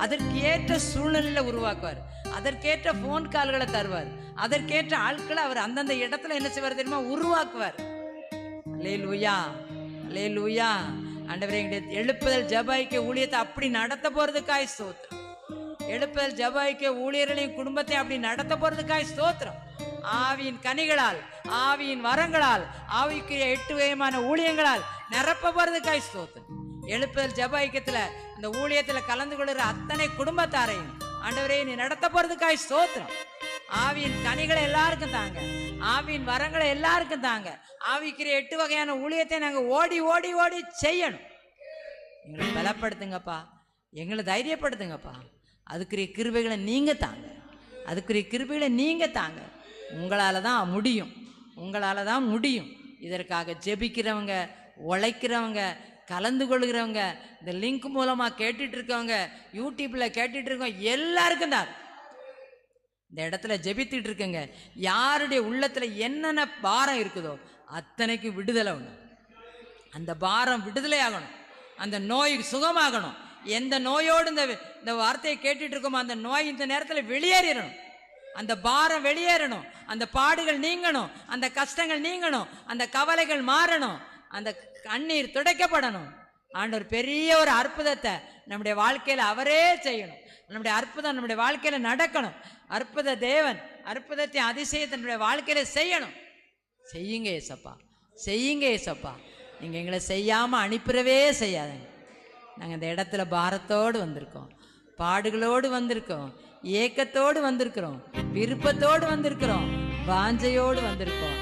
அதற்கு ஏற்ற சூழ்நிலையில உருவாக்குவார், அதற்கேற்ற போன் கால்களை தருவார், அதற்கேற்ற ஆட்களை அவர் அந்தந்த இடத்துல என்ன செய்வார் தெரியுமா, உருவாக்குவார். அல்லேலூயா, அல்லேலூயா. ஆண்டவரே, எங்களுடைய எழுப்புதல் ஜெப ஐக்கிய ஊழியத்தை அப்படி நடத்த போறதுக்காய் ஸ்தோத்திரம். எழுப்புதல் ஜெப ஐக்கிய ஊழியர்களையும் குடும்பத்தையும் அப்படி நடத்த போறதுக்காய் ஸ்தோத்திரம். ஆவியின் கனிகளால், ஆவியின் வரங்களால், ஆவிக்கு 8 விதமான ஊழியங்களால் நிரப்ப போறதுக்காய் ஸ்தோத்திரம். எழுப்புதல் ஜெப ஐக்கியத்துல இந்த ஊழியத்துல கலந்து கொள்கிற அத்தனை குடும்பத்தாரையும் ஆண்டவரே நீ நடத்த போறதுக்காய் ஸ்தோத்திரம். ஆவியின் கனிகளை எல்லாருக்கும் தாங்க, ஆவியின் வரங்களை எல்லாருக்கும் தாங்க. ஆவிக்கிற 8 வகையான ஊழியத்தை நாங்கள் ஓடி ஓடி ஓடி செய்யணும். எங்களை பலப்படுத்துங்கப்பா, எங்களை தைரியப்படுத்துங்கப்பா. அதுக்குரிய கிருபைகளை நீங்க தாங்க, அதுக்குரிய கிருபைகளை நீங்க தாங்க. உங்களால தான் முடியும், உங்களால தான் முடியும். இதற்காக ஜெபிக்கிறவங்க, உழைக்கிறவங்க, கலந்து கொள்கிறவங்க, இந்த லிங்க் மூலமா கேட்டுட்டு இருக்கவங்க, யூடியூப்ல கேட்டுட்டு இருக்கவங்க எல்லாருக்கும் தான் இந்த இடத்துல ஜெபித்துட்டு இருக்குங்க. யாருடைய உள்ளத்துல என்னென்ன பாரம் இருக்குதோ அத்தனைக்கு விடுதலை உண்டு. அந்த பாரம் விடுதலை ஆகணும், அந்த நோய் சுகமாகணும். எந்த நோயோடு இந்த வார்த்தையை கேட்டுட்டு இருக்கோமோ அந்த நோய் இந்த நேரத்தில் வெளியேறணும், அந்த பாரம் வெளியேறணும், அந்த பாடுகள் நீங்கணும், அந்த கஷ்டங்கள் நீங்கணும், அந்த கவலைகள் மாறணும், அந்த கண்ணீர் துடைக்கப்படணும். ஆண்டவர் பெரிய ஒரு அற்புதத்தை நம்முடைய வாழ்க்கையில் அவரே செய்யணும். நம்முடைய அற்புதம் நம்முடைய வாழ்க்கையில நடக்கணும். அற்புத தேவன் அற்புதத்தை அதிசயத்தை நம்முடைய வாழ்க்கையில செய்யணும். செய்யுங்க ஏசப்பா, செய்யுங்க ஏசப்பா. நீங்க எங்களை செய்யாம அனுப்பிடவே செய்யாதீங்க. நாங்கள் இந்த இடத்துல பாரத்தோடு வந்திருக்கோம், பாடுகளோடு வந்திருக்கோம், ஏக்கத்தோடு வந்திருக்கிறோம், விருப்பத்தோடு வந்திருக்கிறோம், வாஞ்சையோடு வந்திருக்கோம்.